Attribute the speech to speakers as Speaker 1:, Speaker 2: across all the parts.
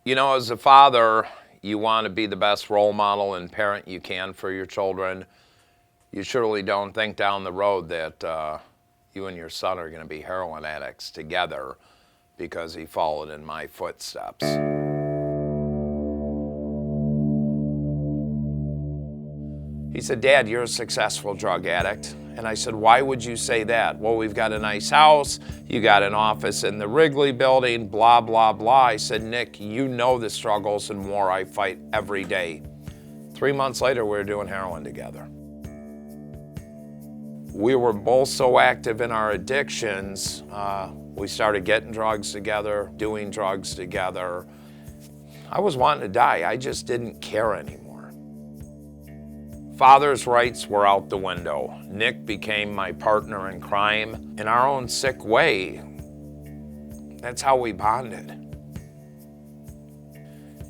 Speaker 1: You know, as a father, you want to be the best role model and parent you can for your children. You surely don't think down the road that you and your son are going to be heroin addicts together because he followed in my footsteps. He said, "Dad, you're a successful drug addict." And I said, "Why would you say that?" "Well, we've got a nice house, you got an office in the Wrigley building, blah, blah, blah." I said, "Nick, you know the struggles and more I fight every day." 3 months later, we were doing heroin together. We were both so active in our addictions, we started getting drugs together, doing drugs together. I was wanting to die, I just didn't care anymore. Father's rights were out the window. Nick became my partner in crime. In our own sick way, that's how we bonded.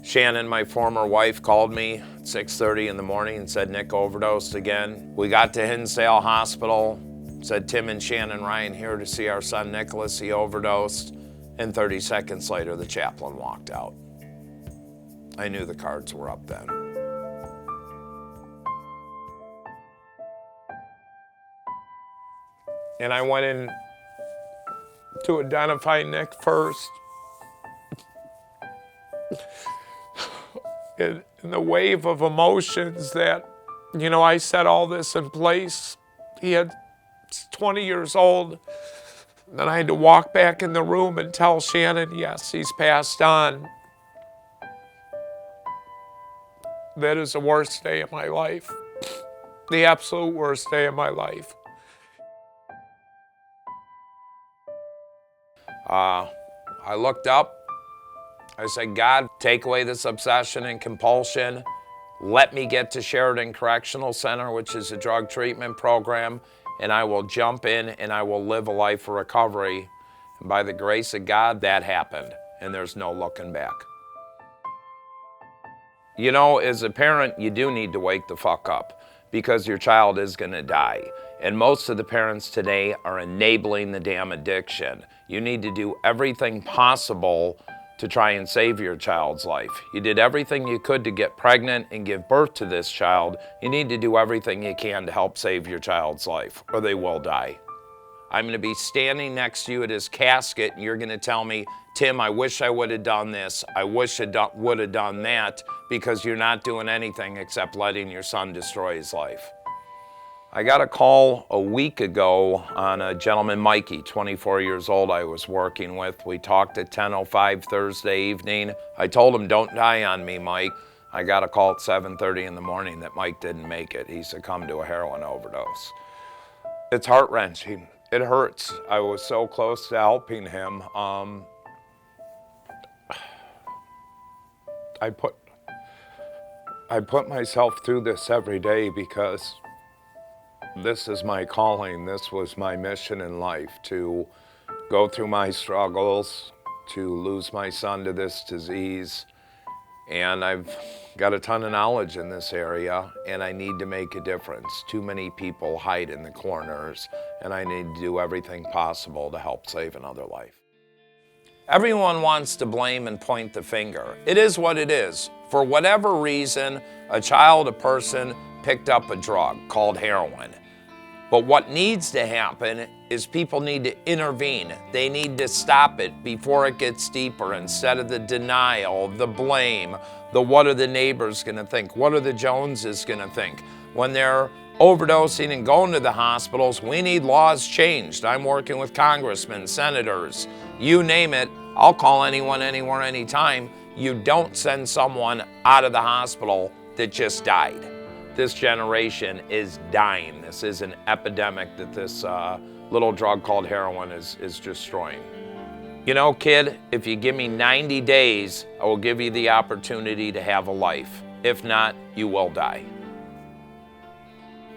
Speaker 1: Shannon, my former wife, called me at 6:30 in the morning and said Nick overdosed again. We got to Hinsdale Hospital, said Tim and Shannon Ryan here to see our son Nicholas. He overdosed, and 30 seconds later the chaplain walked out. I knew the cards were up then. And I went in to identify Nick first. In the wave of emotions that, I set all this in place. He had 20 years old. Then I had to walk back in the room and tell Shannon, yes, he's passed on. That is the worst day of my life. The absolute worst day of my life. I looked up. I said, "God, take away this obsession and compulsion. Let me get to Sheridan Correctional Center, which is a drug treatment program, and I will jump in and I will live a life of recovery." And by the grace of God, that happened, and there's no looking back. As a parent, you do need to wake the fuck up because your child is going to die. And most of the parents today are enabling the damn addiction. You need to do everything possible to try and save your child's life. You did everything you could to get pregnant and give birth to this child. You need to do everything you can to help save your child's life, or they will die. I'm going to be standing next to you at his casket, and you're going to tell me, "Tim, I wish I would have done this. I wish I would have done that," because you're not doing anything except letting your son destroy his life. I got a call a week ago on a gentleman, Mikey, 24 years old, I was working with. We talked at 10:05 Thursday evening. I told him, "Don't die on me, Mike." I got a call at 7:30 in the morning that Mike didn't make it. He succumbed to a heroin overdose. It's heart-wrenching. It hurts. I was so close to helping him. I put myself through this every day because this is my calling. This was my mission in life, to go through my struggles, to lose my son to this disease. And I've got a ton of knowledge in this area, and I need to make a difference. Too many people hide in the corners, and I need to do everything possible to help save another life. Everyone wants to blame and point the finger. It is what it is. For whatever reason, a child, a person picked up a drug called heroin. But what needs to happen is people need to intervene. They need to stop it before it gets deeper, instead of the denial, the blame, the what are the neighbors gonna think, what are the Joneses gonna think. When they're overdosing and going to the hospitals, we need laws changed. I'm working with congressmen, senators, you name it. I'll call anyone, anywhere, anytime. You don't send someone out of the hospital that just died. This generation is dying. This is an epidemic that this little drug called heroin is destroying. Kid, if you give me 90 days, I will give you the opportunity to have a life. If not, you will die.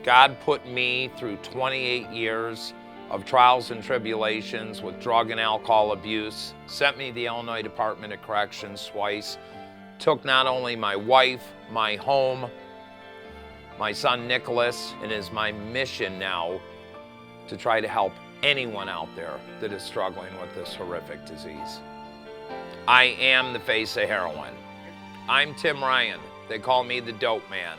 Speaker 1: God put me through 28 years of trials and tribulations with drug and alcohol abuse, sent me to the Illinois Department of Corrections twice, took not only my wife, my home, my son Nicholas, and is my mission now to try to help anyone out there that is struggling with this horrific disease. I am the face of heroin. I'm Tim Ryan. They call me the dope man.